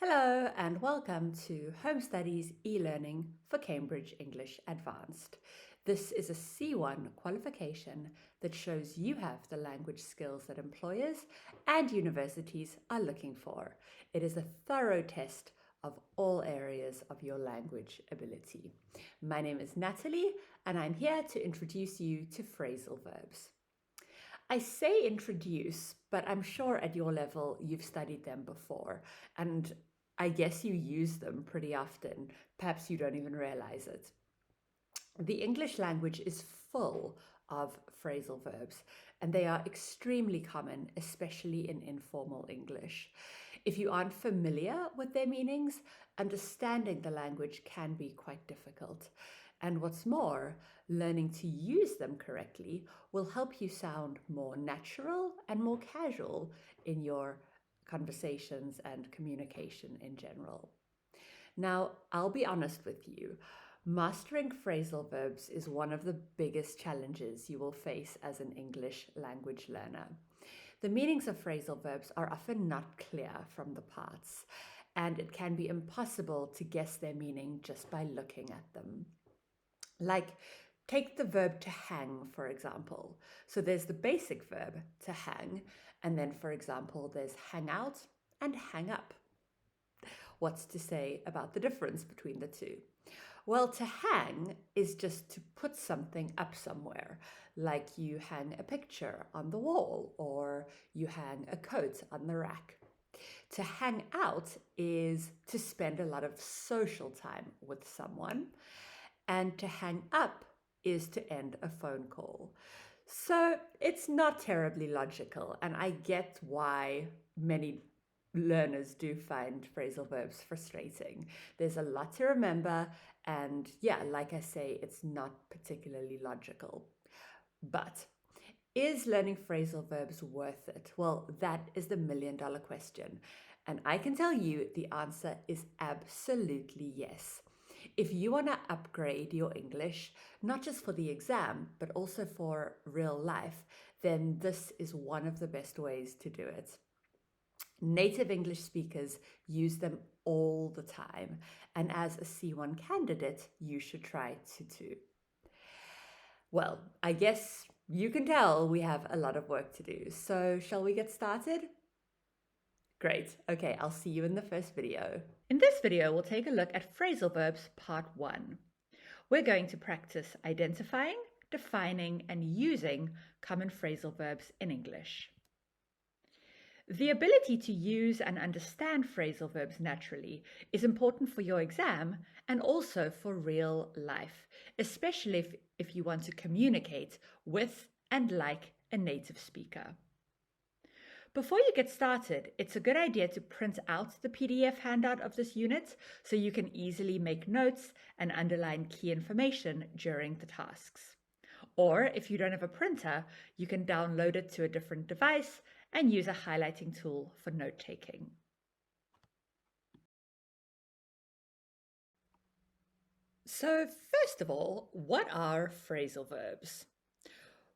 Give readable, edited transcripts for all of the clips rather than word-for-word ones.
Hello and welcome to Home Studies e-learning for Cambridge English Advanced. This is a C1 qualification that shows you have the language skills that employers and universities are looking for. It is a thorough test of all areas of your language ability. My name is Natalie and I'm here to introduce you to phrasal verbs. I say introduce, but I'm sure at your level you've studied them before, and I guess you use them pretty often. Perhaps you don't even realize it. The English language is full of phrasal verbs, and they are extremely common, especially in informal English. If you aren't familiar with their meanings, understanding the language can be quite difficult. And what's more, learning to use them correctly will help you sound more natural and more casual in your conversations and communication in general. Now, I'll be honest with you. Mastering phrasal verbs is one of the biggest challenges you will face as an English language learner. The meanings of phrasal verbs are often not clear from the parts, and it can be impossible to guess their meaning just by looking at them. Like, take the verb to hang, for example. So there's the basic verb to hang, and then, for example, there's hang out and hang up. What's to say about the difference between the two? Well, to hang is just to put something up somewhere, like you hang a picture on the wall or you hang a coat on the rack. To hang out is to spend a lot of social time with someone, and to hang up is to end a phone call. So it's not terribly logical, and I get why many learners do find phrasal verbs frustrating. There's a lot to remember, and yeah, like I say, it's not particularly logical. But is learning phrasal verbs worth it? Well, that is the million-dollar question. And I can tell you the answer is absolutely yes. If you want to upgrade your English, not just for the exam, but also for real life, then this is one of the best ways to do it. Native English speakers use them all the time, and as a C1 candidate, you should try to too. Well, I guess you can tell we have a lot of work to do, so shall we get started? Great. Okay, I'll see you in the first video. In this video, we'll take a look at phrasal verbs part 1. We're going to practice identifying, defining, and using common phrasal verbs in English. The ability to use and understand phrasal verbs naturally is important for your exam and also for real life, especially if you want to communicate with and like a native speaker. Before you get started, it's a good idea to print out the PDF handout of this unit so you can easily make notes and underline key information during the tasks. Or if you don't have a printer, you can download it to a different device and use a highlighting tool for note-taking. So first of all, what are phrasal verbs?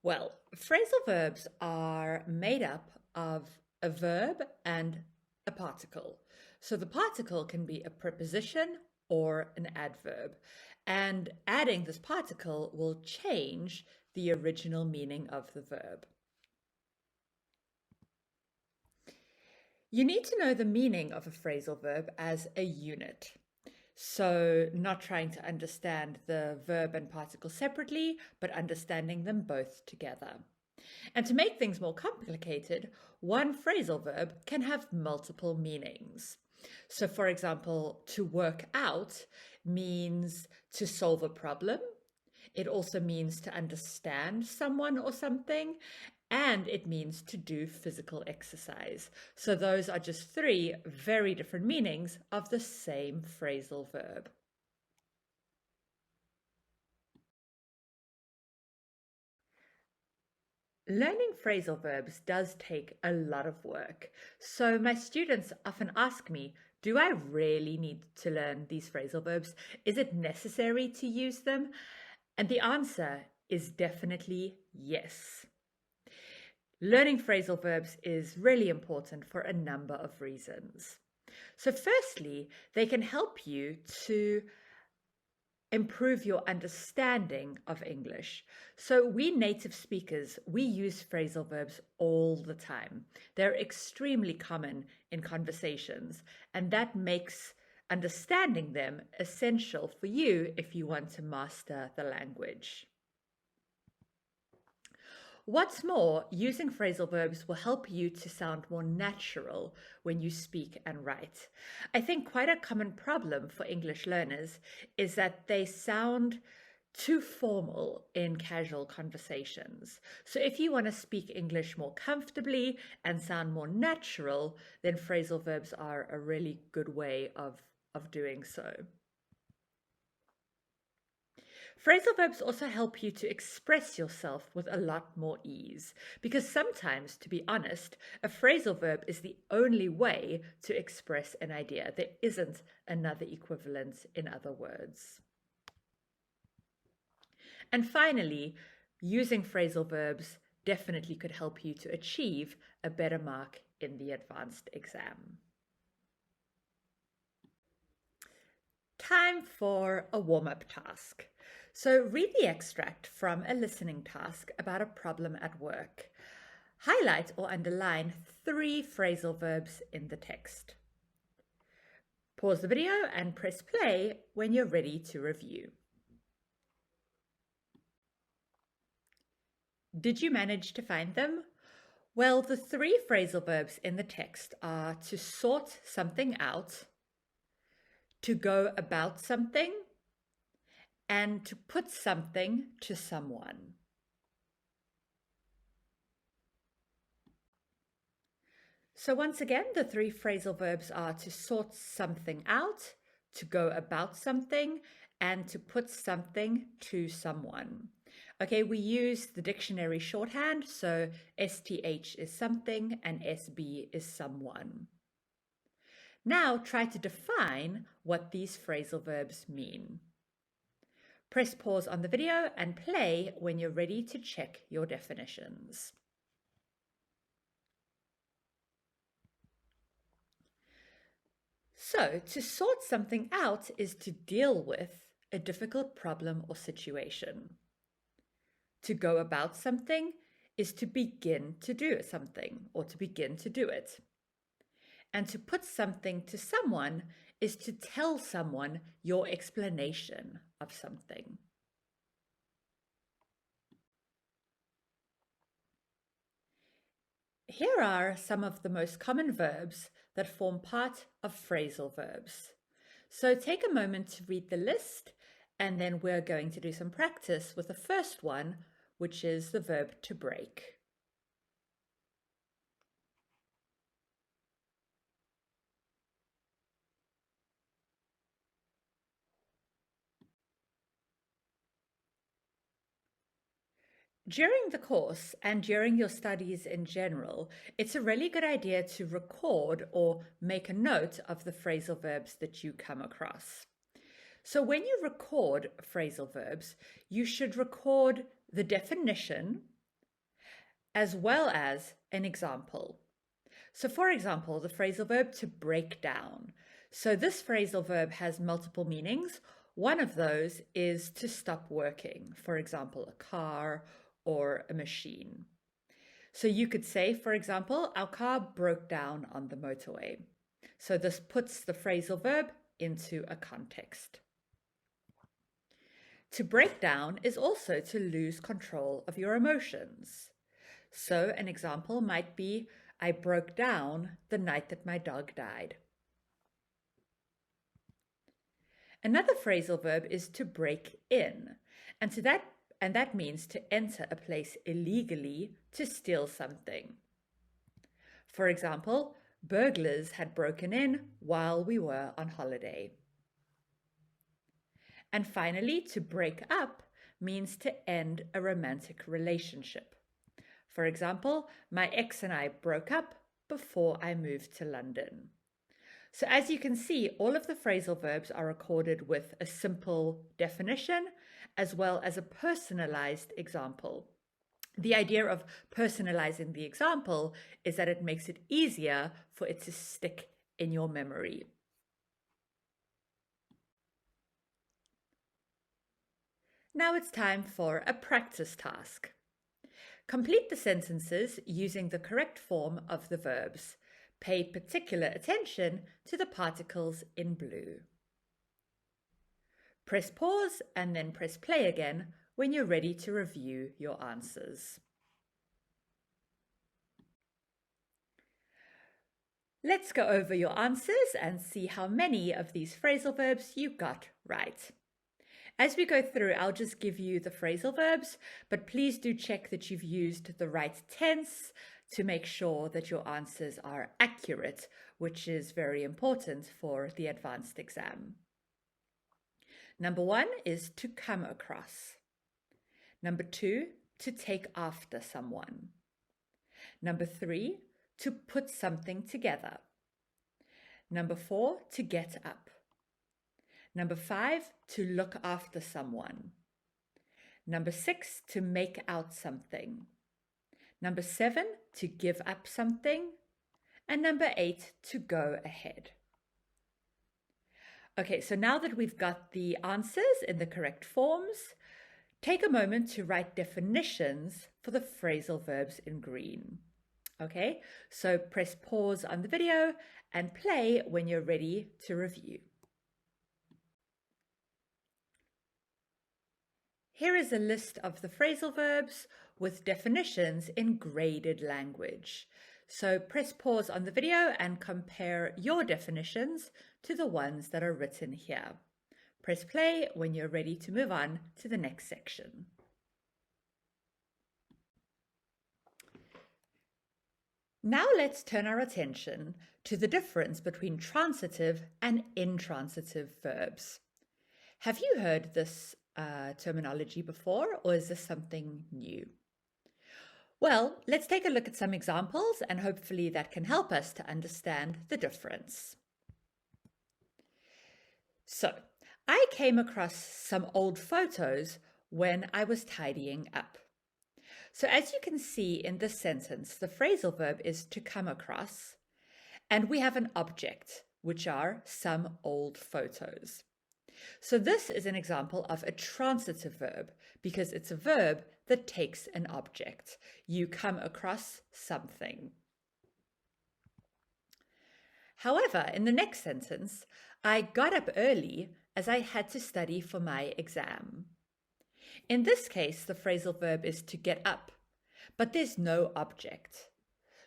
Well, phrasal verbs are made up of a verb and a particle. So the particle can be a preposition or an adverb, and adding this particle will change the original meaning of the verb. You need to know the meaning of a phrasal verb as a unit. So not trying to understand the verb and particle separately, but understanding them both together. And to make things more complicated, one phrasal verb can have multiple meanings. So for example, to work out means to solve a problem. It also means to understand someone or something, and it means to do physical exercise. So those are just 3 very different meanings of the same phrasal verb. Learning phrasal verbs does take a lot of work. So my students often ask me, do I really need to learn these phrasal verbs? Is it necessary to use them? And the answer is definitely yes. Learning phrasal verbs is really important for a number of reasons. So firstly, they can help you to improve your understanding of English. So we native speakers, we use phrasal verbs all the time. They're extremely common in conversations, and that makes understanding them essential for you if you want to master the language. What's more, using phrasal verbs will help you to sound more natural when you speak and write. I think quite a common problem for English learners is that they sound too formal in casual conversations. So if you want to speak English more comfortably and sound more natural, then phrasal verbs are a really good way of doing so. Phrasal verbs also help you to express yourself with a lot more ease, because sometimes, to be honest, a phrasal verb is the only way to express an idea. There isn't another equivalent in other words. And finally, using phrasal verbs definitely could help you to achieve a better mark in the advanced exam. Time for a warm-up task. So read the extract from a listening task about a problem at work. Highlight or underline 3 phrasal verbs in the text. Pause the video and press play when you're ready to review. Did you manage to find them? Well, the 3 phrasal verbs in the text are to sort something out, to go about something, and to put something to someone. So once again, the 3 phrasal verbs are to sort something out, to go about something, and to put something to someone. Okay, we use the dictionary shorthand, so STH is something and SB is someone. Now try to define what these phrasal verbs mean. Press pause on the video and play when you're ready to check your definitions. So, to sort something out is to deal with a difficult problem or situation. To go about something is to begin to do something or to begin to do it. And to put something to someone is to tell someone your explanation of something. Here are some of the most common verbs that form part of phrasal verbs. So take a moment to read the list, and then we're going to do some practice with the first one, which is the verb to break. During the course and during your studies in general, it's a really good idea to record or make a note of the phrasal verbs that you come across. So when you record phrasal verbs, you should record the definition as well as an example. So for example, the phrasal verb to break down. So this phrasal verb has multiple meanings. One of those is to stop working, for example, a car or a machine. So you could say, for example, our car broke down on the motorway. So this puts the phrasal verb into a context. To break down is also to lose control of your emotions. So an example might be, I broke down the night that my dog died. Another phrasal verb is to break in, and that means to enter a place illegally to steal something. For example, burglars had broken in while we were on holiday. And finally, to break up means to end a romantic relationship. For example, my ex and I broke up before I moved to London. So as you can see, all of the phrasal verbs are recorded with a simple definition as well as a personalized example. The idea of personalizing the example is that it makes it easier for it to stick in your memory. Now it's time for a practice task. Complete the sentences using the correct form of the verbs. Pay particular attention to the particles in blue. Press pause and then press play again when you're ready to review your answers. Let's go over your answers and see how many of these phrasal verbs you got right. As we go through, I'll just give you the phrasal verbs, but please do check that you've used the right tense to make sure that your answers are accurate, which is very important for the advanced exam. Number 1 is to come across. Number 2, to take after someone. Number 3, to put something together. Number 4, to get up. Number 5, to look after someone. Number 6, to make out something. Number 7, to give up something. And number 8, to go ahead. Okay, so now that we've got the answers in the correct forms, take a moment to write definitions for the phrasal verbs in green. Okay, so press pause on the video and play when you're ready to review. Here is a list of the phrasal verbs with definitions in graded language. So press pause on the video and compare your definitions to the ones that are written here. Press play when you're ready to move on to the next section. Now let's turn our attention to the difference between transitive and intransitive verbs. Have you heard this terminology before, or is this something new? Well, let's take a look at some examples and hopefully that can help us to understand the difference. So, I came across some old photos when I was tidying up. So as you can see in this sentence, the phrasal verb is to come across, and we have an object, which are some old photos. So this is an example of a transitive verb because it's a verb that takes an object. You come across something. However, in the next sentence, I got up early as I had to study for my exam. In this case, the phrasal verb is to get up, but there's no object.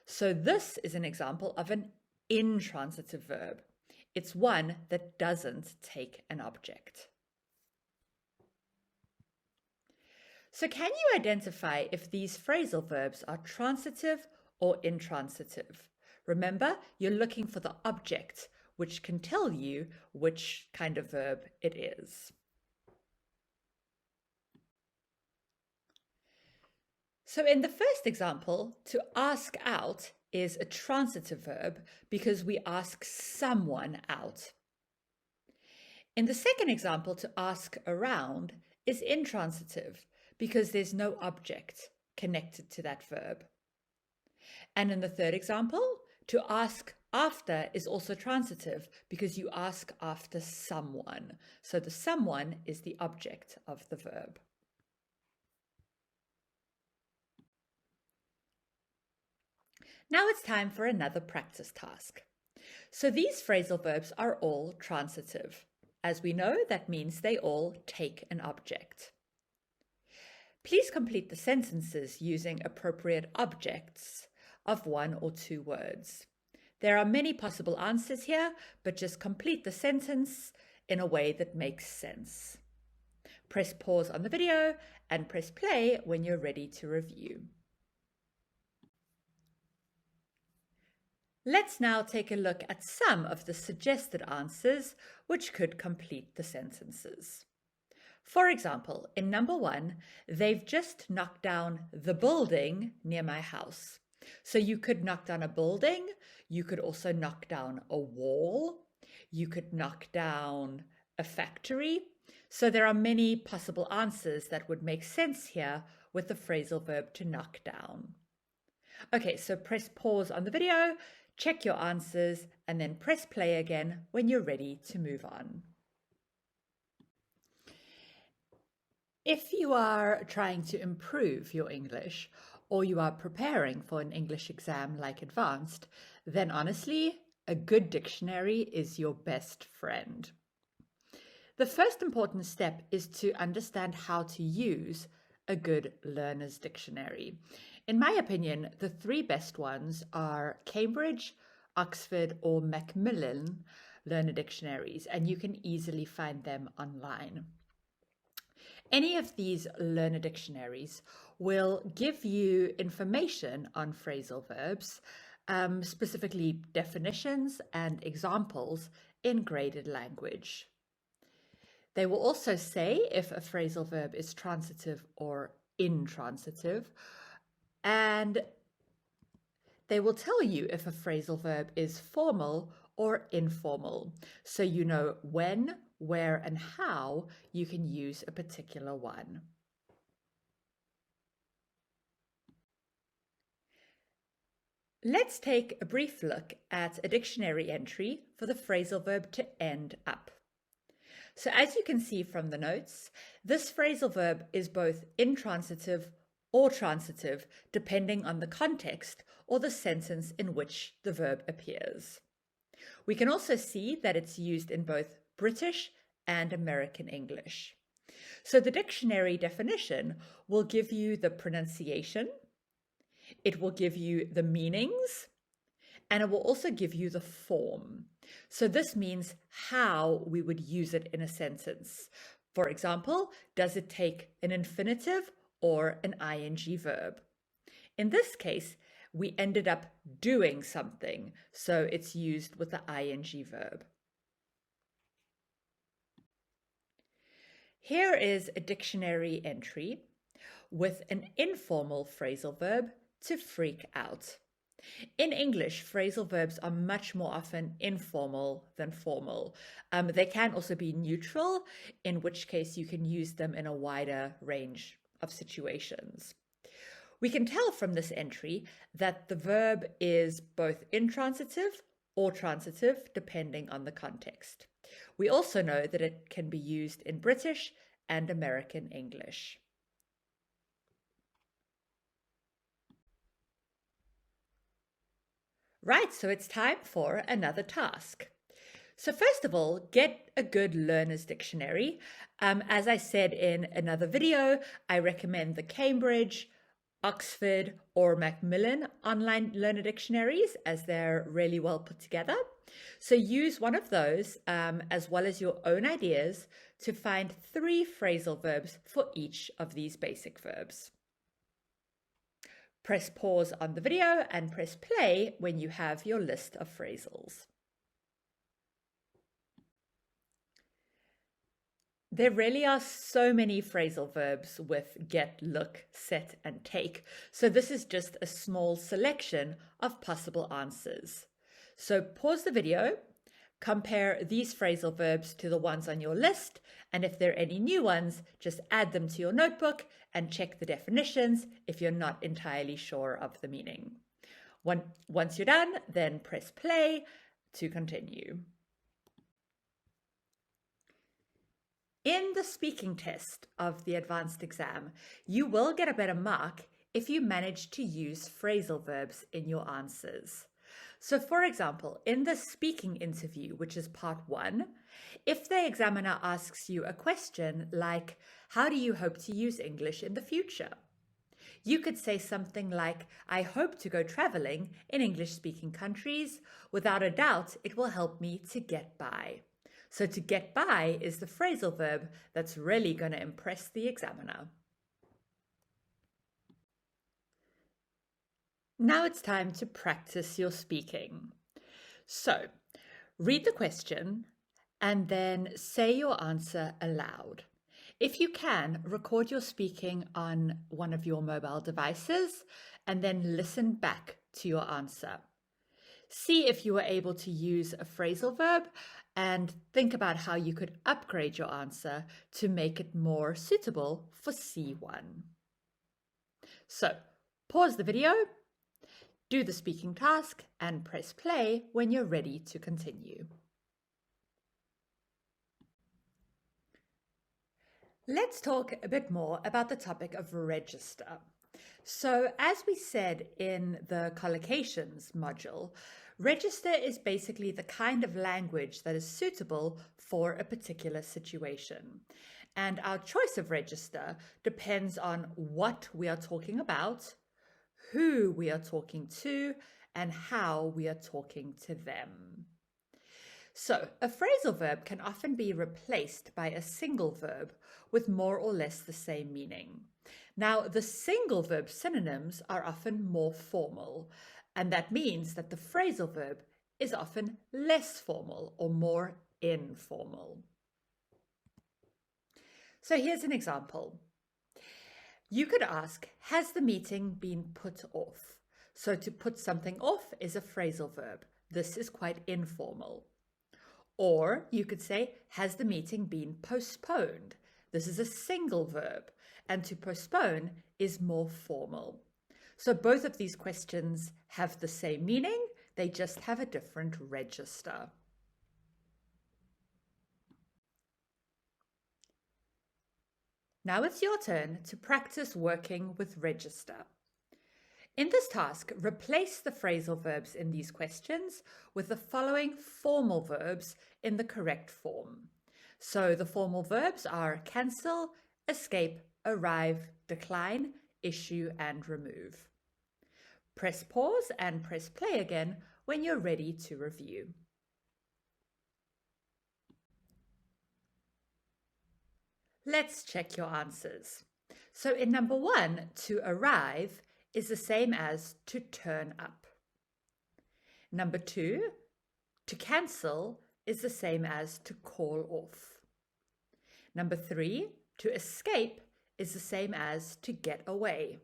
So this is an example of an intransitive verb. It's one that doesn't take an object. So can you identify if these phrasal verbs are transitive or intransitive? Remember, you're looking for the object, which can tell you which kind of verb it is. So in the first example, to ask out is a transitive verb because we ask someone out. In the second example, to ask around is intransitive because there's no object connected to that verb. And in the third example, to ask after is also transitive because you ask after someone. So the someone is the object of the verb. Now it's time for another practice task. So these phrasal verbs are all transitive. As we know, that means they all take an object. Please complete the sentences using appropriate objects of 1 or 2 words. There are many possible answers here, but just complete the sentence in a way that makes sense. Press pause on the video and press play when you're ready to review. Let's now take a look at some of the suggested answers which could complete the sentences. For example, in number 1, they've just knocked down the building near my house. So you could knock down a building, you could also knock down a wall, you could knock down a factory. So there are many possible answers that would make sense here with the phrasal verb to knock down. Okay, so press pause on the video, Check your answers and then press play again when you're ready to move on. If you are trying to improve your English or you are preparing for an English exam like advanced, then honestly, a good dictionary is your best friend. The first important step is to understand how to use a good learner's dictionary. In my opinion, the three best ones are Cambridge, Oxford, or Macmillan learner dictionaries, and you can easily find them online. Any of these learner dictionaries will give you information on phrasal verbs, specifically definitions and examples in graded language. They will also say if a phrasal verb is transitive or intransitive, and they will tell you if a phrasal verb is formal or informal, so you know when, where, and how you can use a particular one. Let's take a brief look at a dictionary entry for the phrasal verb to end up. So as you can see from the notes, this phrasal verb is both intransitive or transitive, depending on the context or the sentence in which the verb appears. We can also see that it's used in both British and American English. So the dictionary definition will give you the pronunciation, it will give you the meanings, and it will also give you the form. So this means how we would use it in a sentence. For example, does it take an infinitive or an ing verb? In this case, we ended up doing something, so it's used with the ing verb. Here is a dictionary entry with an informal phrasal verb, to freak out. In English, phrasal verbs are much more often informal than formal. They can also be neutral, in which case you can use them in a wider range of situations. We can tell from this entry that the verb is both intransitive or transitive, depending on the context. We also know that it can be used in British and American English. Right, so it's time for another task. So first of all, get a good learner's dictionary. As I said in another video, I recommend the Cambridge, Oxford, or Macmillan online learner dictionaries, as they're really well put together. So use one of those as well as your own ideas to find 3 phrasal verbs for each of these basic verbs. Press pause on the video and press play when you have your list of phrasals. There really are so many phrasal verbs with get, look, set, and take, so this is just a small selection of possible answers. So pause the video, compare these phrasal verbs to the ones on your list, and if there are any new ones, just add them to your notebook and check the definitions if you're not entirely sure of the meaning. Once you're done, then press play to continue. In the speaking test of the advanced exam, you will get a better mark if you manage to use phrasal verbs in your answers. So for example, in the speaking interview, which is part 1, if the examiner asks you a question like, how do you hope to use English in the future? You could say something like, I hope to go traveling in English-speaking countries. Without a doubt, it will help me to get by. So to get by is the phrasal verb that's really going to impress the examiner. Now it's time to practice your speaking. So read the question and then say your answer aloud. If you can, record your speaking on one of your mobile devices and then listen back to your answer. See if you were able to use a phrasal verb and think about how you could upgrade your answer to make it more suitable for C1. So pause the video, Do the speaking task and press play when you're ready to continue. Let's talk a bit more about the topic of register. So, as we said in the collocations module, register is basically the kind of language that is suitable for a particular situation. And our choice of register depends on what we are talking about, who we are talking to, and how we are talking to them. So, a phrasal verb can often be replaced by a single verb with more or less the same meaning. Now, the single verb synonyms are often more formal, and that means that the phrasal verb is often less formal or more informal. So here's an example. You could ask, has the meeting been put off? So to put something off is a phrasal verb. This is quite informal. Or you could say, has the meeting been postponed? This is a single verb, and to postpone is more formal. So both of these questions have the same meaning, they just have a different register. Now it's your turn to practice working with register. In this task, replace the phrasal verbs in these questions with the following formal verbs in the correct form. So the formal verbs are cancel, escape, arrive, decline, issue, and remove. Press pause and press play again when you're ready to review. Let's check your answers. So in number 1, to arrive is the same as to turn up. Number 2, to cancel is the same as to call off. Number 3, to escape is the same as to get away.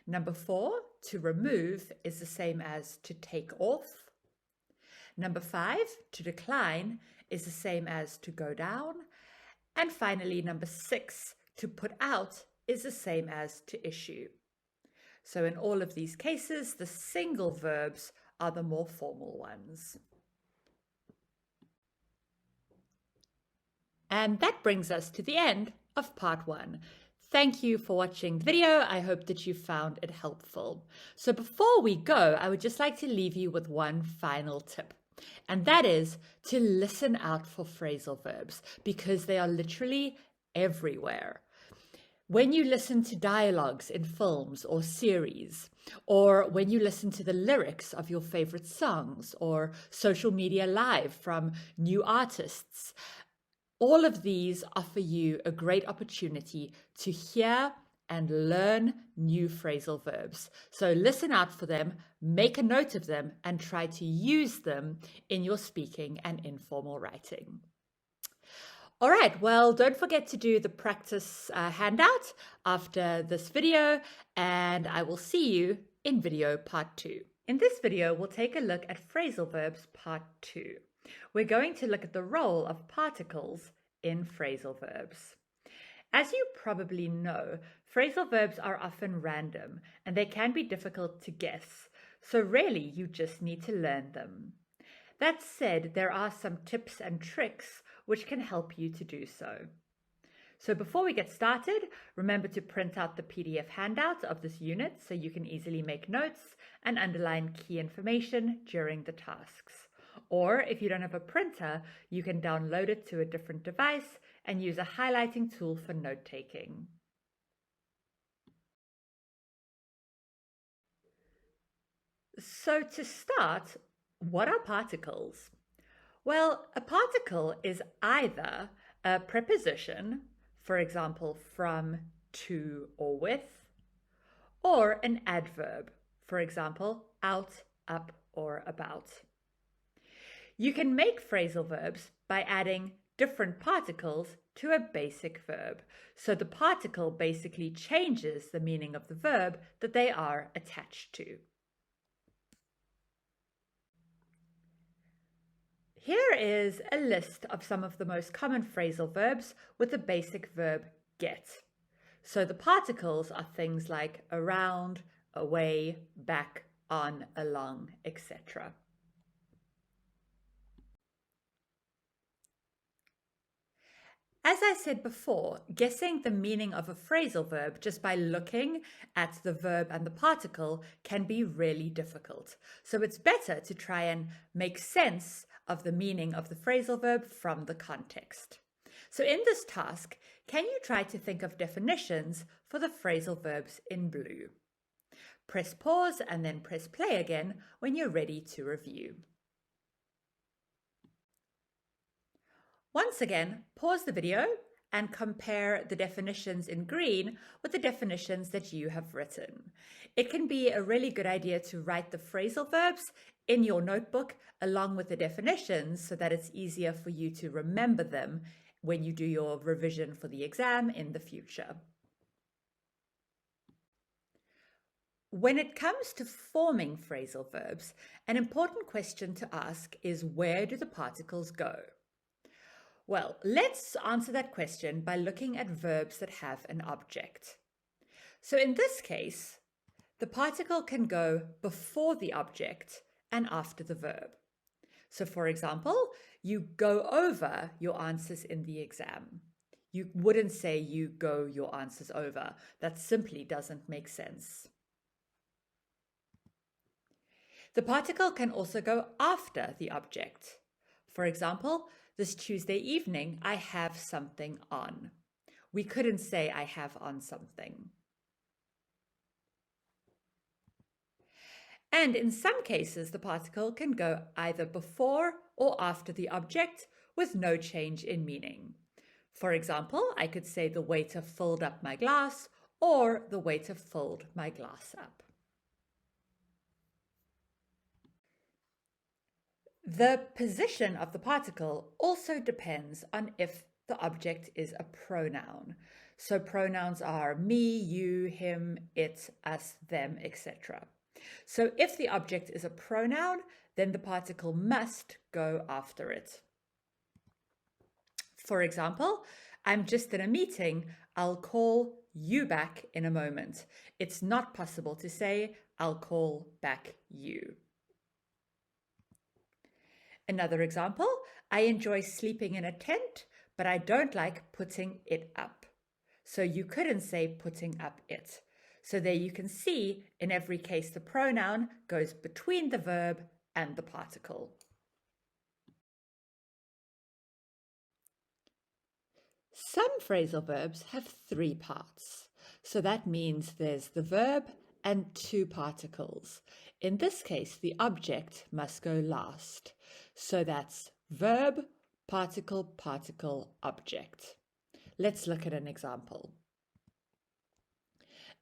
Number 4, to remove is the same as to take off. Number 5, to decline is the same as to go down. And finally, number 6, to put out is the same as to issue. So in all of these cases, the single verbs are the more formal ones. And that brings us to the end of part 1. Thank you for watching the video. I hope that you found it helpful. So before we go, I would just like to leave you with one final tip. And that is to listen out for phrasal verbs because they are literally everywhere. When you listen to dialogues in films or series, or when you listen to the lyrics of your favorite songs or social media live from new artists, all of these offer you a great opportunity to hear and learn new phrasal verbs. So listen out for them, make a note of them, and try to use them in your speaking and informal writing. All right, well, don't forget to do the practice handout after this video, and I will see you in video part 2. In this video, we'll take a look at phrasal verbs part 2. We're going to look at the role of particles in phrasal verbs. As you probably know, phrasal verbs are often random, and they can be difficult to guess, so really you just need to learn them. That said, there are some tips and tricks which can help you to do so. So before we get started, remember to print out the PDF handout of this unit so you can easily make notes and underline key information during the tasks. Or if you don't have a printer, you can download it to a different device and use a highlighting tool for note-taking. So to start, what are particles? Well, a particle is either a preposition, for example, from, to, or with, or an adverb, for example, out, up, or about. You can make phrasal verbs by adding different particles to a basic verb. So the particle basically changes the meaning of the verb that they are attached to. Here is a list of some of the most common phrasal verbs with the basic verb get. So the particles are things like around, away, back, on, along, etc. As I said before, guessing the meaning of a phrasal verb just by looking at the verb and the particle can be really difficult. So it's better to try and make sense of the meaning of the phrasal verb from the context. So in this task, can you try to think of definitions for the phrasal verbs in blue? Press pause and then press play again when you're ready to review. Once again, pause the video and compare the definitions in green with the definitions that you have written. It can be a really good idea to write the phrasal verbs in your notebook along with the definitions so that it's easier for you to remember them when you do your revision for the exam in the future. When it comes to forming phrasal verbs, an important question to ask is, where do the particles go? Well, let's answer that question by looking at verbs that have an object. So in this case, the particle can go before the object and after the verb. So for example, you go over your answers in the exam. You wouldn't say you go your answers over. That simply doesn't make sense. The particle can also go after the object. For example, this Tuesday evening, I have something on. We couldn't say I have on something. And in some cases, the particle can go either before or after the object with no change in meaning. For example, I could say the waiter filled up my glass or the waiter filled my glass up. The position of the particle also depends on if the object is a pronoun. So pronouns are me, you, him, it, us, them, etc. So if the object is a pronoun, then the particle must go after it. For example, I'm just in a meeting, I'll call you back in a moment. It's not possible to say, I'll call back you. Another example, I enjoy sleeping in a tent, but I don't like putting it up. So you couldn't say putting up it. So there you can see, in every case, the pronoun goes between the verb and the particle. Some phrasal verbs have 3 parts. So that means there's the verb and 2 particles. In this case, the object must go last. So that's verb, particle, particle, object. Let's look at an example.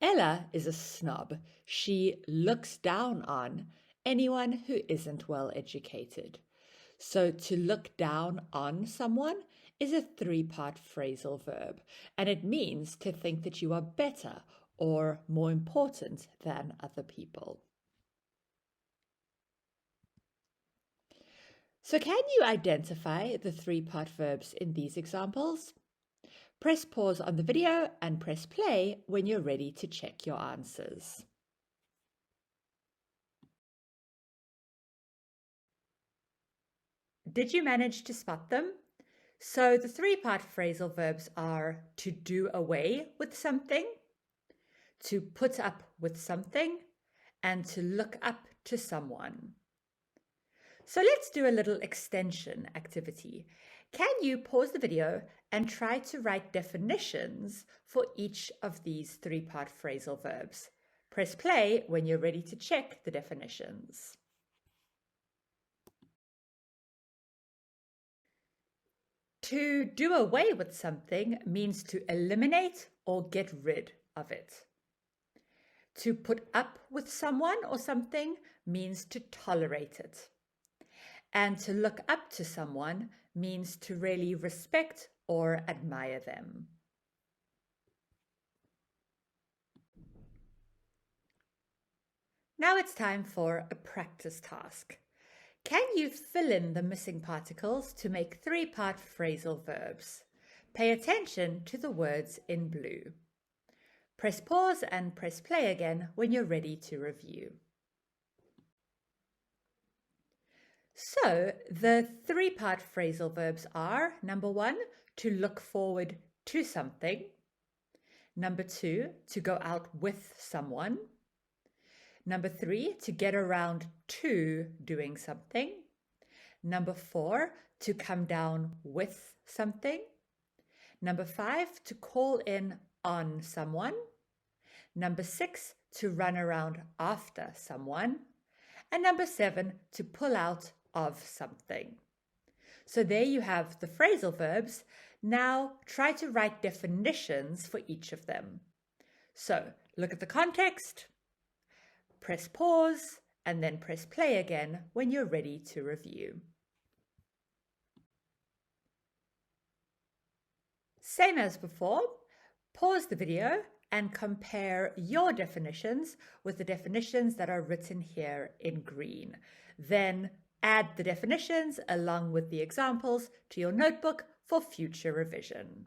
Ella is a snob. She looks down on anyone who isn't well educated. So to look down on someone is a 3-part phrasal verb, and it means to think that you are better or more important than other people. So can you identify the 3-part verbs in these examples? Press pause on the video and press play when you're ready to check your answers. Did you manage to spot them? So the 3-part phrasal verbs are to do away with something, to put up with something, and to look up to someone. So let's do a little extension activity. Can you pause the video and try to write definitions for each of these 3-part phrasal verbs? Press play when you're ready to check the definitions. To do away with something means to eliminate or get rid of it. To put up with someone or something means to tolerate it. And to look up to someone means to really respect or admire them. Now it's time for a practice task. Can you fill in the missing particles to make 3-part phrasal verbs? Pay attention to the words in blue. Press pause and press play again when you're ready to review. So the three-part phrasal verbs are, number 1, to look forward to something. Number 2, to go out with someone. Number 3, to get around to doing something. Number 4, to come down with something. Number 5, to call in on someone. Number 6, to run around after someone. And number 7, to pull out of something. So there you have the phrasal verbs. Now try to write definitions for each of them. So look at the context, press pause, and then press play again when you're ready to review. Same as before, pause the video and compare your definitions with the definitions that are written here in green. Then add the definitions along with the examples to your notebook for future revision.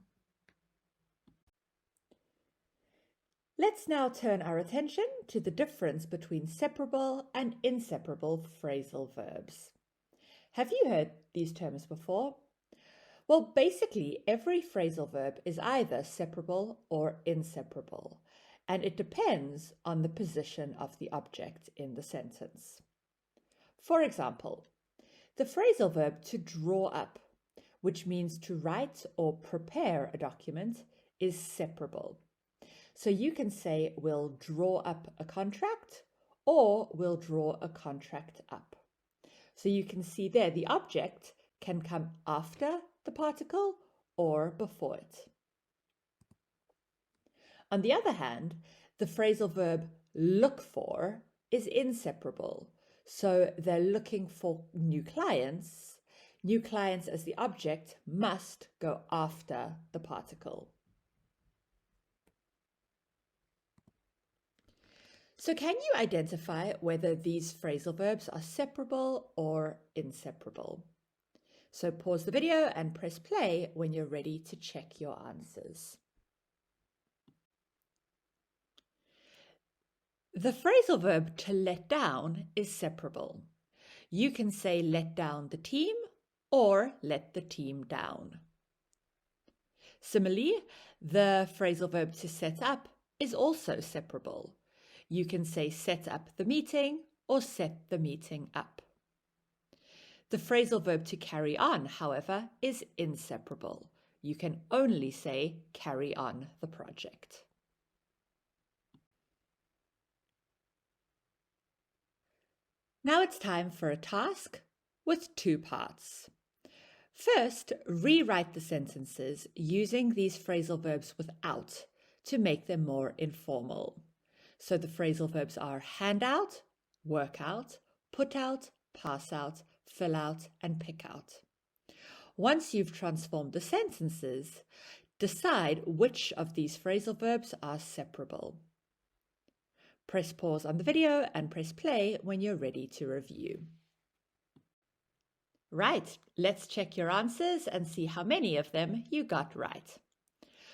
Let's now turn our attention to the difference between separable and inseparable phrasal verbs. Have you heard these terms before? Well, basically, every phrasal verb is either separable or inseparable, and it depends on the position of the object in the sentence. For example, the phrasal verb to draw up, which means to write or prepare a document, is separable. So you can say, we'll draw up a contract, or we'll draw a contract up. So you can see there the object can come after the particle or before it. On the other hand, the phrasal verb look for is inseparable. So they're looking for new clients. New clients as the object must go after the particle. So can you identify whether these phrasal verbs are separable or inseparable? So pause the video and press play when you're ready to check your answers. The phrasal verb to let down is separable. You can say let down the team or let the team down. Similarly, the phrasal verb to set up is also separable. You can say set up the meeting or set the meeting up. The phrasal verb to carry on, however, is inseparable. You can only say carry on the project. Now it's time for a task with 2 parts. First, rewrite the sentences using these phrasal verbs without to make them more informal. So the phrasal verbs are hand out, work out, put out, pass out, fill out, and pick out. Once you've transformed the sentences, decide which of these phrasal verbs are separable. Press pause on the video and press play when you're ready to review. Right, let's check your answers and see how many of them you got right.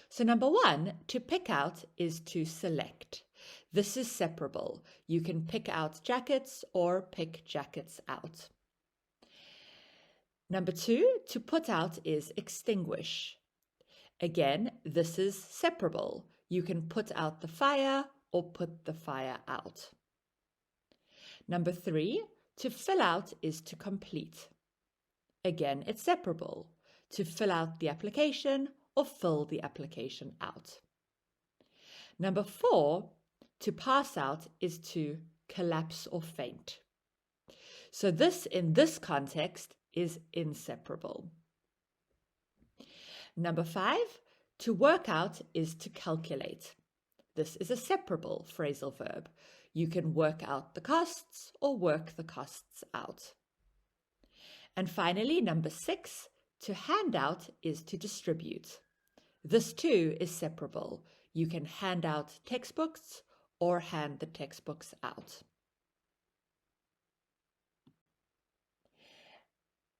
So number 1, to pick out is to select. This is separable. You can pick out jackets or pick jackets out. Number 2, to put out is extinguish. Again, this is separable. You can put out the fire or put the fire out. Number 3, to fill out is to complete. Again, it's separable. To fill out the application or fill the application out. Number 4, to pass out is to collapse or faint. So this, in this context, is inseparable. Number 5, to work out is to calculate. This is a separable phrasal verb. You can work out the costs or work the costs out. And finally, number 6, to hand out is to distribute. This too is separable. You can hand out textbooks or hand the textbooks out.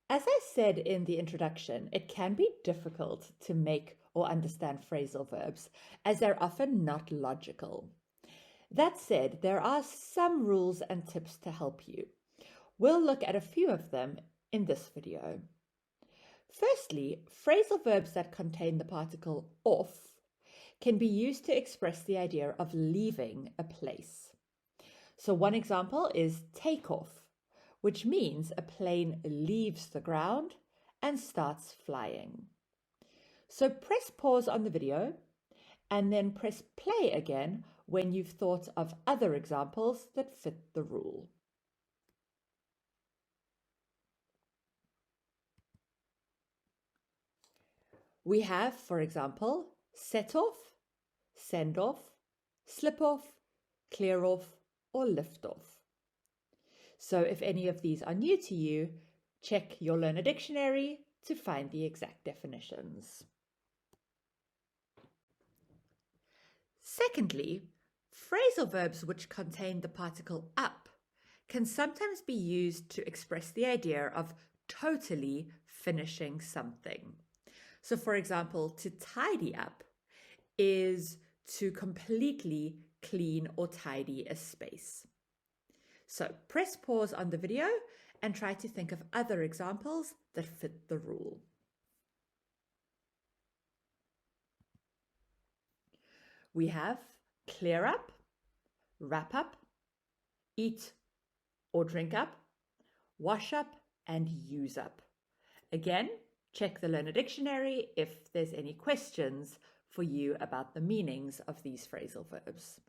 As I said in the introduction, it can be difficult to make or understand phrasal verbs as they're often not logical. That said, there are some rules and tips to help you. We'll look at a few of them in this video. Firstly, phrasal verbs that contain the particle off can be used to express the idea of leaving a place. So one example is take off, which means a plane leaves the ground and starts flying. So press pause on the video and then press play again when you've thought of other examples that fit the rule. We have, for example, set off, send off, slip off, clear off, or lift off. So if any of these are new to you, check your Learner Dictionary to find the exact definitions. Secondly, phrasal verbs which contain the particle up can sometimes be used to express the idea of totally finishing something. So for example, to tidy up is to completely clean or tidy a space. So press pause on the video and try to think of other examples that fit the rule. We have clear up, wrap up, eat or drink up, wash up, and use up. Again, check the Learner Dictionary if there's any questions for you about the meanings of these phrasal verbs.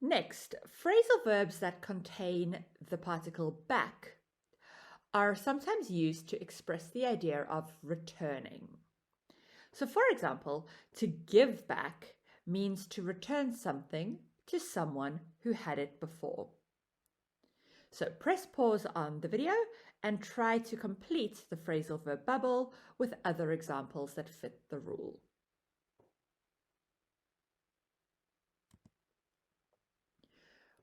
Next, phrasal verbs that contain the particle back are sometimes used to express the idea of returning. So for example, to give back means to return something to someone who had it before. So press pause on the video and try to complete the phrasal verb bubble with other examples that fit the rule.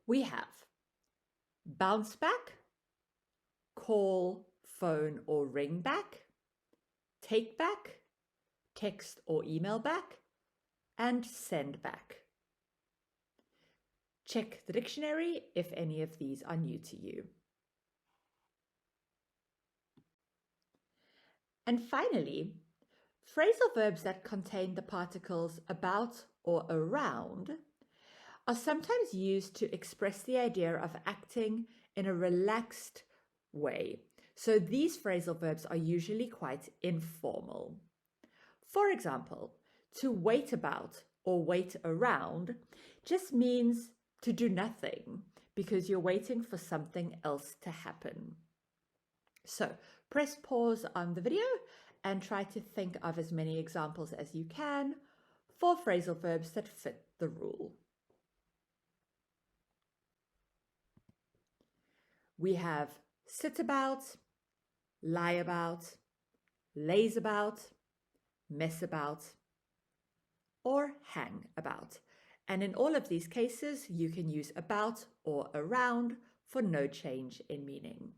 We have bounce back, call, phone or ring back, take back, text or email back, and send back. Check the dictionary if any of these are new to you. And finally, phrasal verbs that contain the particles about or around are sometimes used to express the idea of acting in a relaxed way. So these phrasal verbs are usually quite informal. For example, to wait about or wait around just means to do nothing because you're waiting for something else to happen. So press pause on the video and try to think of as many examples as you can for phrasal verbs that fit the rule. We have sit about, lie about, laze about, mess about, or hang about. And in all of these cases, you can use about or around for no change in meaning.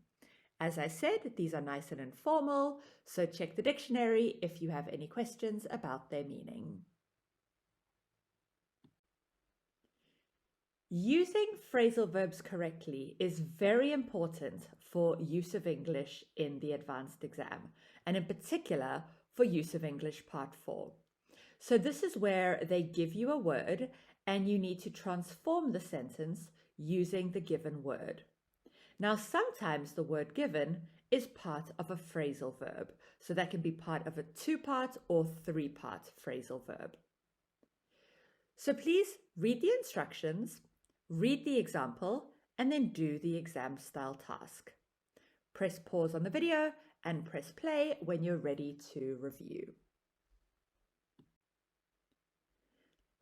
As I said, these are nice and informal, so check the dictionary if you have any questions about their meaning. Using phrasal verbs correctly is very important for use of English in the advanced exam, and in particular for use of English Part 4. So this is where they give you a word and you need to transform the sentence using the given word. Now, sometimes the word given is part of a phrasal verb, so that can be part of a 2-part or 3-part phrasal verb. So please read the instructions, read the example, and then do the exam style task. Press pause on the video and press play when you're ready to review.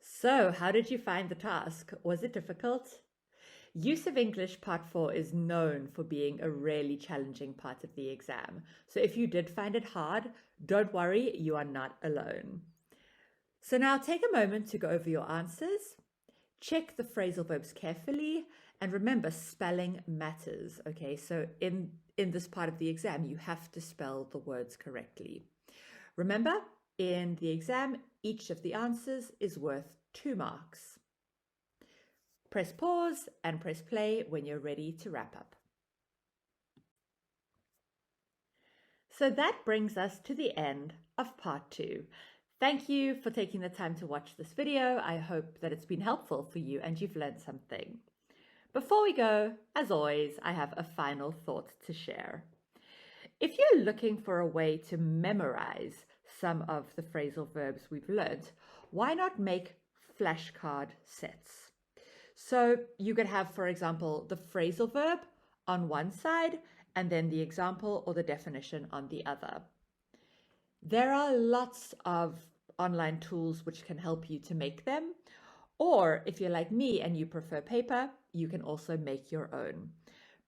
So, how did you find the task? Was it difficult? Use of English Part 4 is known for being a really challenging part of the exam. So if you did find it hard, don't worry, you are not alone. So now take a moment to go over your answers. Check the phrasal verbs carefully, and remember, spelling matters. Okay, so in this part of the exam, you have to spell the words correctly. Remember, in the exam, each of the answers is worth 2 marks. Press pause and press play when you're ready to wrap up. So that brings us to the end of part 2. Thank you for taking the time to watch this video. I hope that it's been helpful for you and you've learned something. Before we go, as always, I have a final thought to share. If you're looking for a way to memorize some of the phrasal verbs we've learned, why not make flashcard sets? So you could have, for example, the phrasal verb on one side and then the example or the definition on the other. There are lots of online tools which can help you to make them. Or if you're like me and you prefer paper, you can also make your own.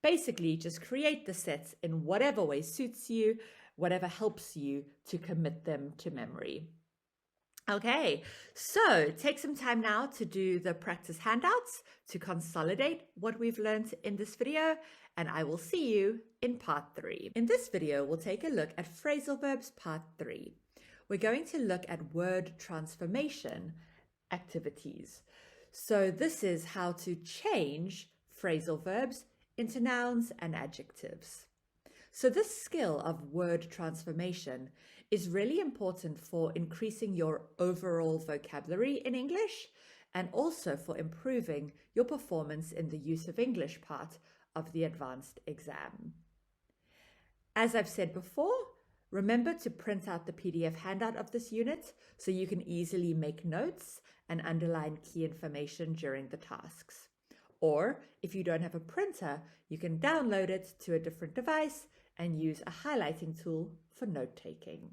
Basically, just create the sets in whatever way suits you, whatever helps you to commit them to memory. Okay, so take some time now to do the practice handouts to consolidate what we've learned in this video, and I will see you in part 3. In this video, we'll take a look at phrasal verbs part 3. We're going to look at word transformation activities. So this is how to change phrasal verbs into nouns and adjectives. So this skill of word transformation is really important for increasing your overall vocabulary in English and also for improving your performance in the use of English part of the advanced exam. As I've said before, remember to print out the PDF handout of this unit so you can easily make notes and underline key information during the tasks. Or if you don't have a printer, you can download it to a different device and use a highlighting tool for note-taking.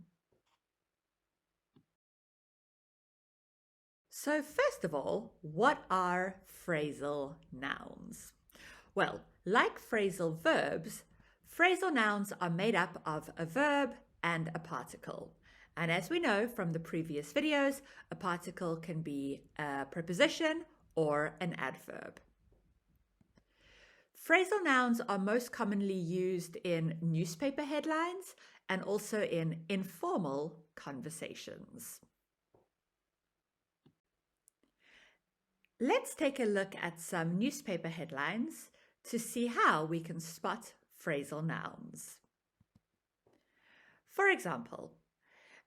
So first of all, what are phrasal nouns? Well, like phrasal verbs, phrasal nouns are made up of a verb and a particle. And as we know from the previous videos, a particle can be a preposition or an adverb. Phrasal nouns are most commonly used in newspaper headlines and also in informal conversations. Let's take a look at some newspaper headlines to see how we can spot phrasal nouns. For example,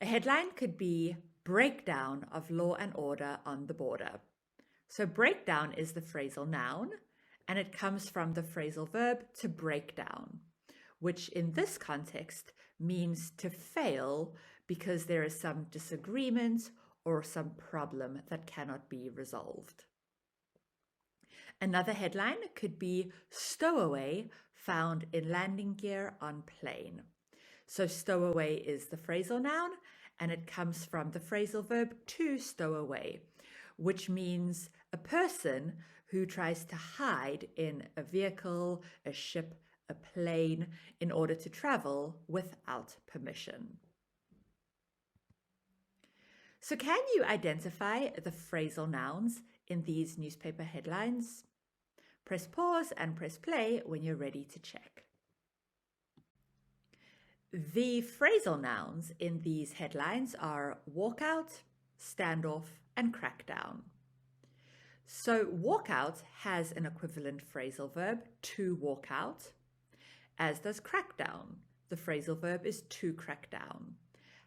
a headline could be breakdown of law and order on the border. So breakdown is the phrasal noun, and it comes from the phrasal verb to break down, which in this context means to fail because there is some disagreement or some problem that cannot be resolved. Another headline could be stowaway found in landing gear on plane. So stowaway is the phrasal noun, and it comes from the phrasal verb to stow away, which means a person who tries to hide in a vehicle, a ship, a plane, in order to travel without permission. So can you identify the phrasal nouns in these newspaper headlines? Press pause and press play when you're ready to check. The phrasal nouns in these headlines are walkout, standoff, and crackdown. So walkout has an equivalent phrasal verb, to walk out, as does crackdown. The phrasal verb is to crack down.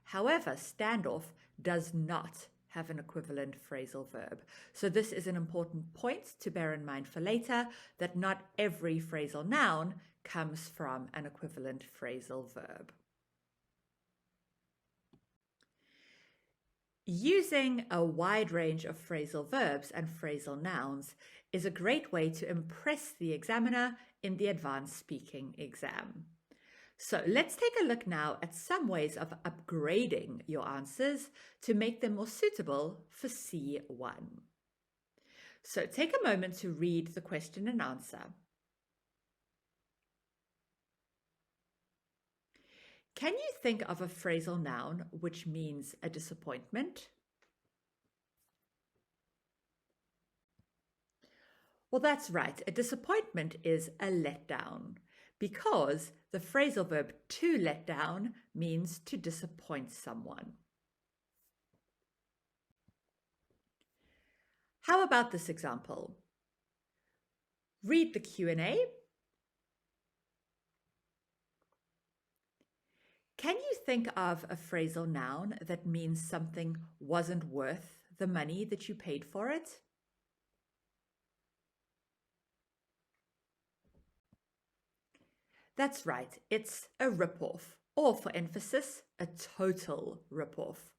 However, standoff does not have an equivalent phrasal verb. So this is an important point to bear in mind for later, that not every phrasal noun comes from an equivalent phrasal verb. Using a wide range of phrasal verbs and phrasal nouns is a great way to impress the examiner in the advanced speaking exam. So let's take a look now at some ways of upgrading your answers to make them more suitable for C1. So take a moment to read the question and answer. Can you think of a phrasal noun which means a disappointment? Well, that's right. A disappointment is a letdown because the phrasal verb to let down means to disappoint someone. How about this example? Read the Q&A. Can you think of a phrasal noun that means something wasn't worth the money that you paid for it? That's right, it's a rip-off, or for emphasis, a total rip-off.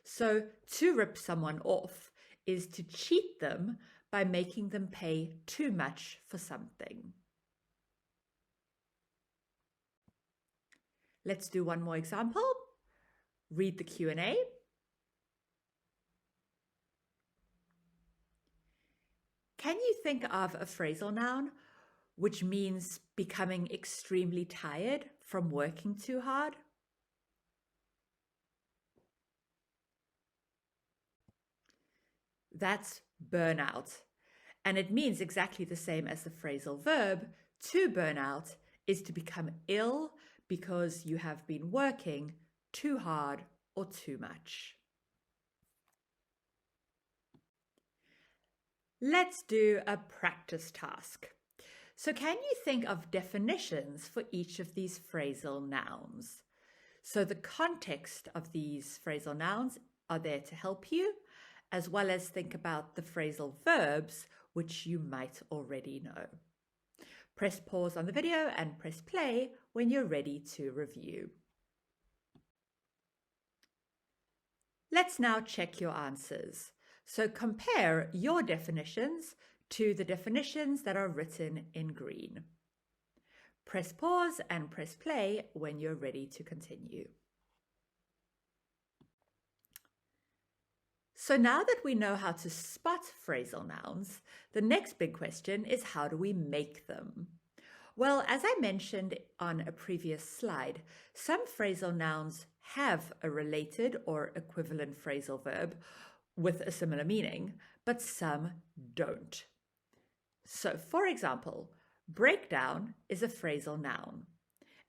So to rip someone off is to cheat them by making them pay too much for something. Let's do one more example. Read the Q&A. Can you think of a phrasal noun which means becoming extremely tired from working too hard? That's burnout. And it means exactly the same as the phrasal verb. To burn out is to become ill because you have been working too hard or too much. Let's do a practice task. So can you think of definitions for each of these phrasal nouns? So the context of these phrasal nouns are there to help you, as well as think about the phrasal verbs, which you might already know. Press pause on the video and press play when you're ready to review. Let's now check your answers. So compare your definitions to the definitions that are written in green. Press pause and press play when you're ready to continue. So now that we know how to spot phrasal nouns, the next big question is, how do we make them? Well, as I mentioned on a previous slide, some phrasal nouns have a related or equivalent phrasal verb with a similar meaning, but some don't. So, for example, breakdown is a phrasal noun,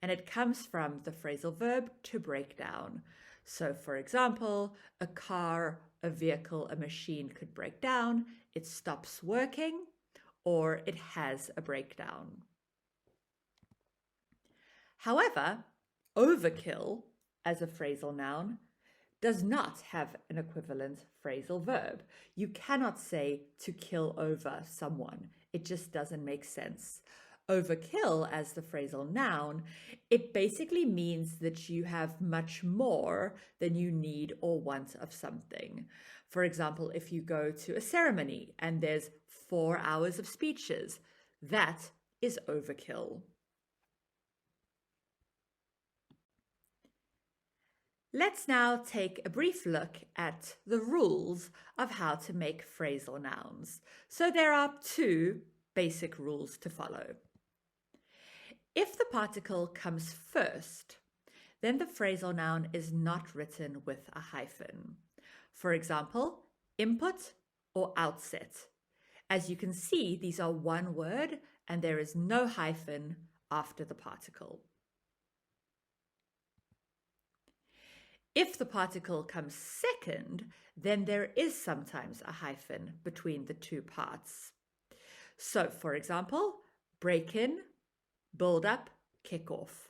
and it comes from the phrasal verb to break down. So, for example, a car, a vehicle, a machine could break down, it stops working, or it has a breakdown. However, overkill as a phrasal noun does not have an equivalent phrasal verb. You cannot say to kill over someone. It just doesn't make sense. Overkill as the phrasal noun, it basically means that you have much more than you need or want of something. For example, if you go to a ceremony and there's 4 hours of speeches, that is overkill. Let's now take a brief look at the rules of how to make phrasal nouns. So there are 2 basic rules to follow. If the particle comes first, then the phrasal noun is not written with a hyphen. For example, input or outset. As you can see, these are one word and there is no hyphen after the particle. If the particle comes second, then there is sometimes a hyphen between the 2 parts. So, for example, break in, build up, kick off.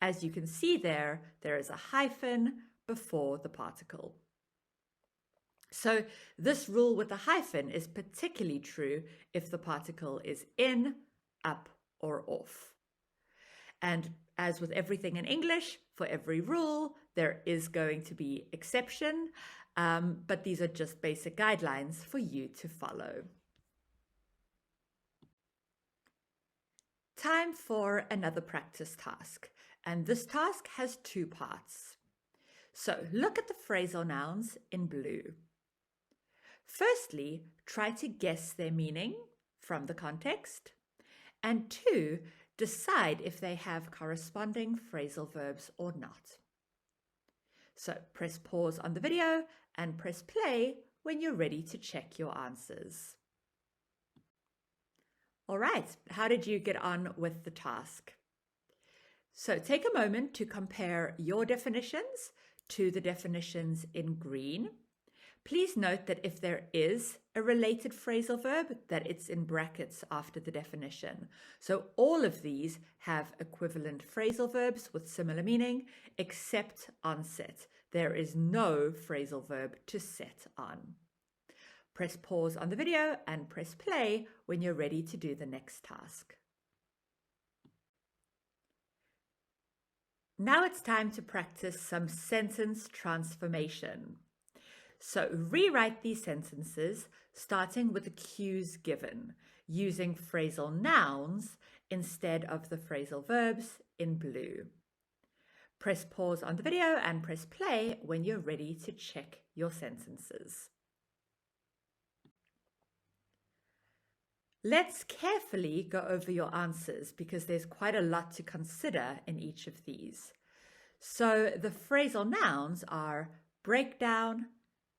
As you can see there is a hyphen before the particle. So this rule with a hyphen is particularly true if the particle is in, up, or off. And as with everything in English, for every rule, there is going to be exception, but these are just basic guidelines for you to follow. Time for another practice task, and this task has 2 parts. So look at the phrasal nouns in blue. Firstly, try to guess their meaning from the context, and 2, decide if they have corresponding phrasal verbs or not. So press pause on the video and press play when you're ready to check your answers. All right, how did you get on with the task? So take a moment to compare your definitions to the definitions in green. Please note that if there is a related phrasal verb, that it's in brackets after the definition. So all of these have equivalent phrasal verbs with similar meaning, except on set. There is no phrasal verb to set on. Press pause on the video and press play when you're ready to do the next task. Now it's time to practice some sentence transformation. So rewrite these sentences starting with the cues given, using phrasal nouns instead of the phrasal verbs in blue. Press pause on the video and press play when you're ready to check your sentences. Let's carefully go over your answers because there's quite a lot to consider in each of these. So the phrasal nouns are breakdown,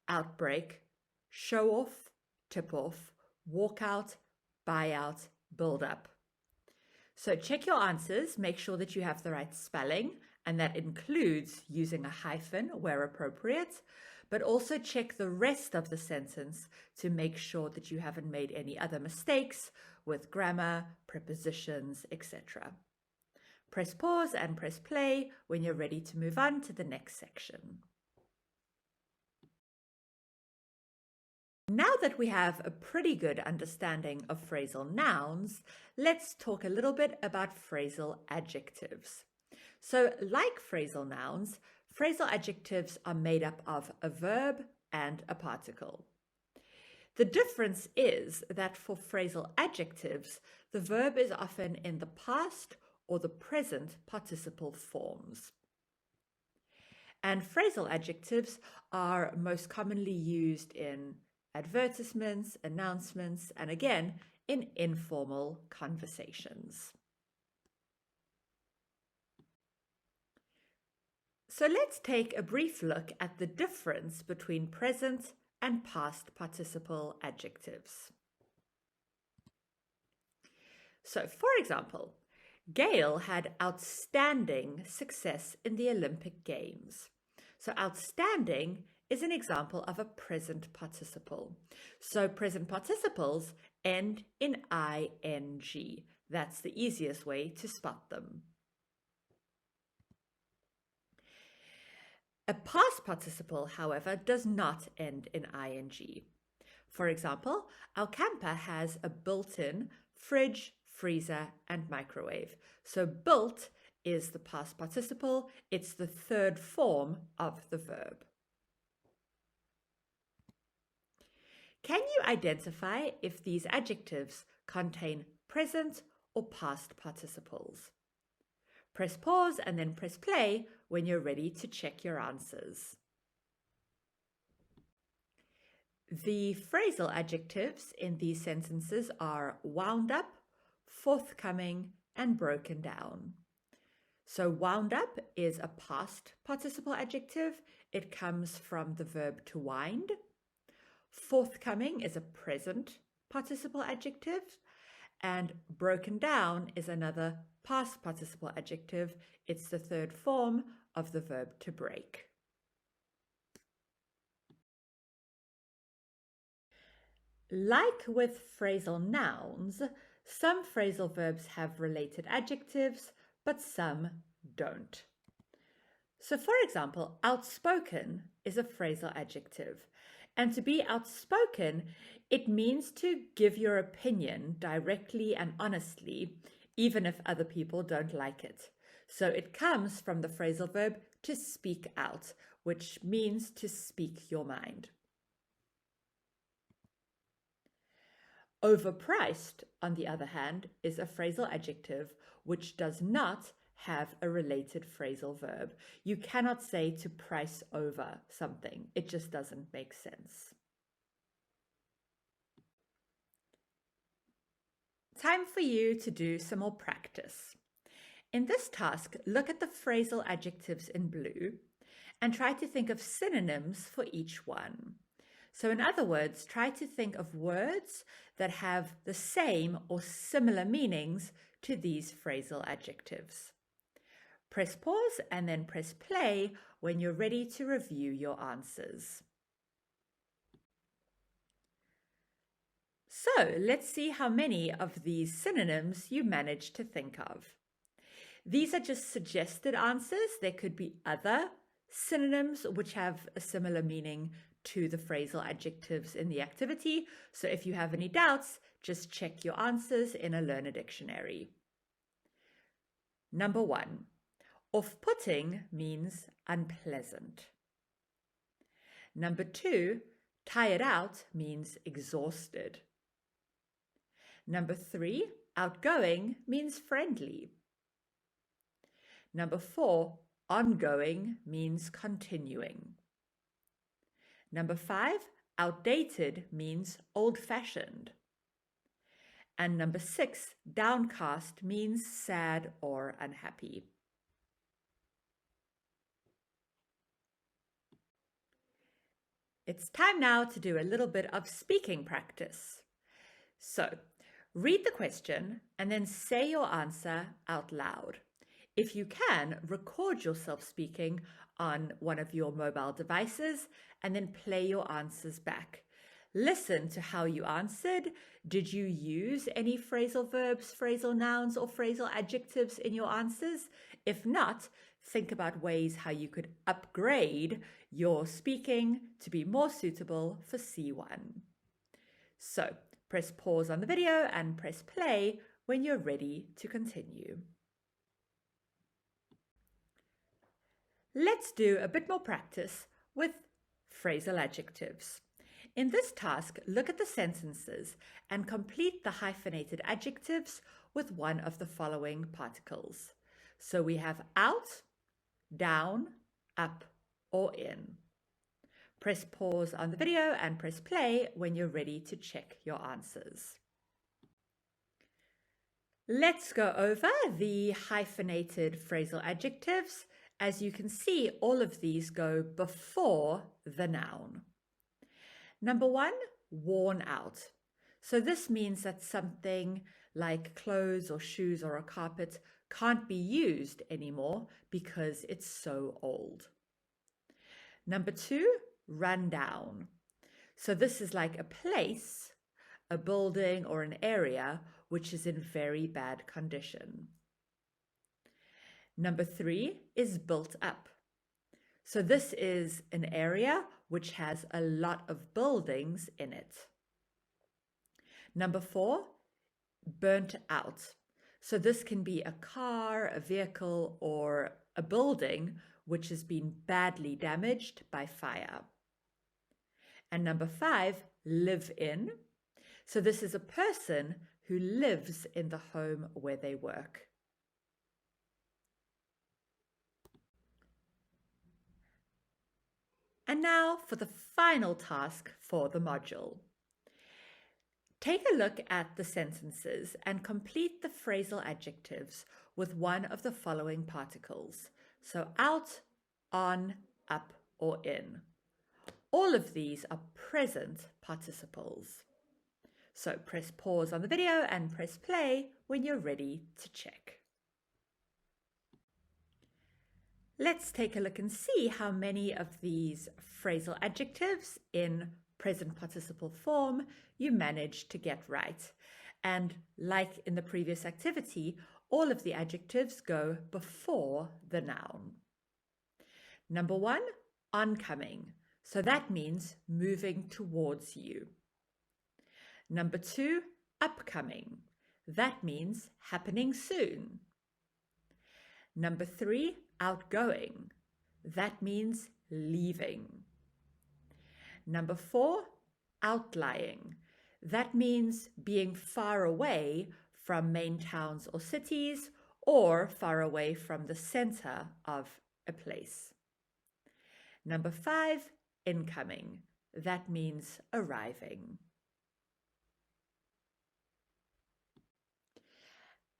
outbreak, show off, tip off, walk out, buy out, build up. So check your answers, make sure that you have the right spelling, and that includes using a hyphen where appropriate, but also check the rest of the sentence to make sure that you haven't made any other mistakes with grammar, prepositions, etc. Press pause and press play when you're ready to move on to the next section. Now that we have a pretty good understanding of phrasal nouns, let's talk a little bit about phrasal adjectives. So, like phrasal nouns, phrasal adjectives are made up of a verb and a particle. The difference is that for phrasal adjectives, the verb is often in the past or the present participle forms. And phrasal adjectives are most commonly used in advertisements, announcements, and again, in informal conversations. So let's take a brief look at the difference between present and past participle adjectives. So, for example, Gail had outstanding success in the Olympic Games. So outstanding is an example of a present participle. So present participles end in ing. That's the easiest way to spot them. A past participle, however, does not end in ing. For example, our camper has a built-in fridge, freezer, and microwave. So built is the past participle. It's the third form of the verb. Can you identify if these adjectives contain present or past participles? Press pause and then press play when you're ready to check your answers. The phrasal adjectives in these sentences are wound up, forthcoming, and broken down. So wound up is a past participle adjective. It comes from the verb to wind. Forthcoming is a present participle adjective, and broken down is another past participle adjective. It's the third form of the verb to break. Like with phrasal nouns, some phrasal verbs have related adjectives, but some don't. So for example, outspoken is a phrasal adjective. And to be outspoken, it means to give your opinion directly and honestly, even if other people don't like it. So it comes from the phrasal verb to speak out, which means to speak your mind. Overpriced, on the other hand, is a phrasal adjective which does not have a related phrasal verb. You cannot say to price over something. It just doesn't make sense. Time for you to do some more practice. In this task, look at the phrasal adjectives in blue and try to think of synonyms for each one. So in other words, try to think of words that have the same or similar meanings to these phrasal adjectives. Press pause and then press play when you're ready to review your answers. So let's see how many of these synonyms you managed to think of. These are just suggested answers. There could be other synonyms which have a similar meaning to the phrasal adjectives in the activity. So if you have any doubts, just check your answers in a learner dictionary. Number 1, off-putting means unpleasant. Number 2, tired out means exhausted. Number 3, outgoing means friendly. Number 4, ongoing means continuing. Number 5, outdated means old-fashioned. And number 6, downcast means sad or unhappy. It's time now to do a little bit of speaking practice. So, read the question and then say your answer out loud. If you can, record yourself speaking on one of your mobile devices and then play your answers back. Listen to how you answered. Did you use any phrasal verbs, phrasal nouns, or phrasal adjectives in your answers? If not, think about ways how you could upgrade your speaking to be more suitable for C1. So, press pause on the video and press play when you're ready to continue. Let's do a bit more practice with phrasal adjectives. In this task, look at the sentences and complete the hyphenated adjectives with one of the following particles. So we have out, down, up, or in. Press pause on the video and press play when you're ready to check your answers. Let's go over the hyphenated phrasal adjectives. As you can see, all of these go before the noun. Number 1, worn out. So this means that something like clothes or shoes or a carpet can't be used anymore because it's so old. Number 2, run down. So this is like a place, a building or an area which is in very bad condition. Number 3 is built up. So this is an area which has a lot of buildings in it. Number 4, burnt out. So this can be a car, a vehicle, or a building which has been badly damaged by fire. And number 5, live in. So this is a person who lives in the home where they work. And now for the final task for the module. Take a look at the sentences and complete the phrasal adjectives with one of the following particles. So out, on, up, or in. All of these are present participles. So press pause on the video and press play when you're ready to check. Let's take a look and see how many of these phrasal adjectives in present participle form you managed to get right. And like in the previous activity, all of the adjectives go before the noun. Number 1, oncoming. So that means moving towards you. Number 2, upcoming. That means happening soon. Number 3, outgoing. That means leaving. Number 4, outlying. That means being far away from main towns or cities, or far away from the center of a place. Number 5, incoming. That means arriving.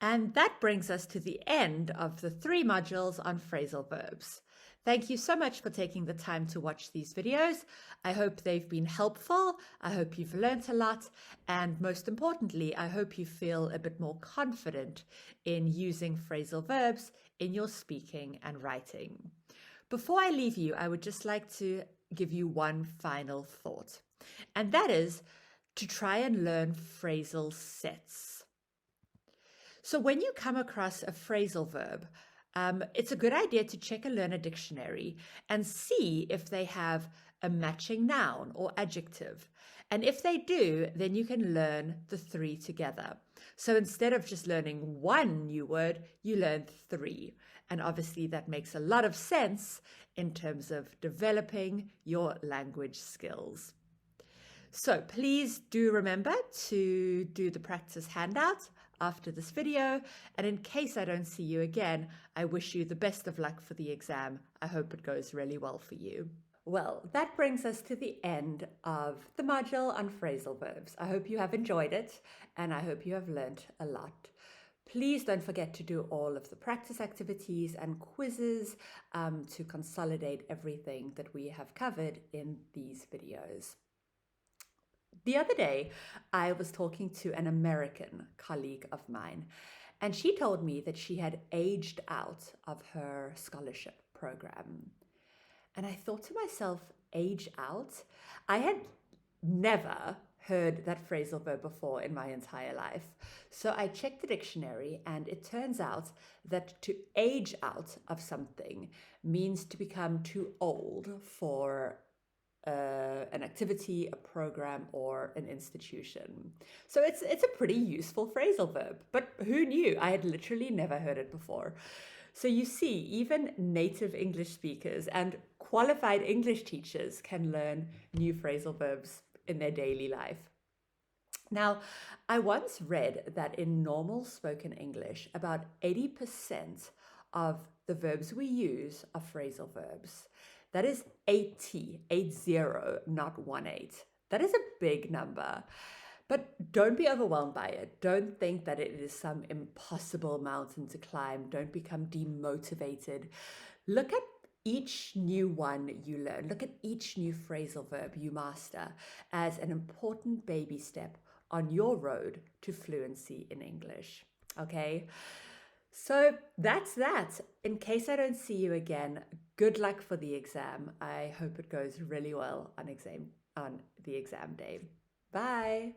And that brings us to the end of the 3 modules on phrasal verbs. Thank you so much for taking the time to watch these videos. I hope they've been helpful. I hope you've learnt a lot. And most importantly, I hope you feel a bit more confident in using phrasal verbs in your speaking and writing. Before I leave you, I would just like to give you one final thought. And that is, to try and learn phrasal sets. So when you come across a phrasal verb, it's a good idea to check a learner dictionary and see if they have a matching noun or adjective. And if they do, then you can learn the three together. So instead of just learning one new word, you learn three. And obviously that makes a lot of sense in terms of developing your language skills. So please do remember to do the practice handout after this video. And in case I don't see you again, I wish you the best of luck for the exam. I hope it goes really well for you. Well, that brings us to the end of the module on phrasal verbs. I hope you have enjoyed it and I hope you have learned a lot. Please don't forget to do all of the practice activities and quizzes to consolidate everything that we have covered in these videos. The other day, I was talking to an American colleague of mine, and she told me that she had aged out of her scholarship program. And I thought to myself, age out? I had never heard that phrasal verb before in my entire life. So I checked the dictionary, and it turns out that to age out of something means to become too old for an activity, a program, or an institution. So it's a pretty useful phrasal verb, but who knew? I had literally never heard it before. So you see, even native English speakers and qualified English teachers can learn new phrasal verbs in their daily life. Now, I once read that in normal spoken English, about 80% of the verbs we use are phrasal verbs. That is 80, not 18. That is a big number. But don't be overwhelmed by it. Don't think that it is some impossible mountain to climb. Don't become demotivated. Look at each new one you learn. Look at each new phrasal verb you master as an important baby step on your road to fluency in English. Okay? So that's that. In case I don't see you again, good luck for the exam. I hope it goes really well on the exam day. Bye.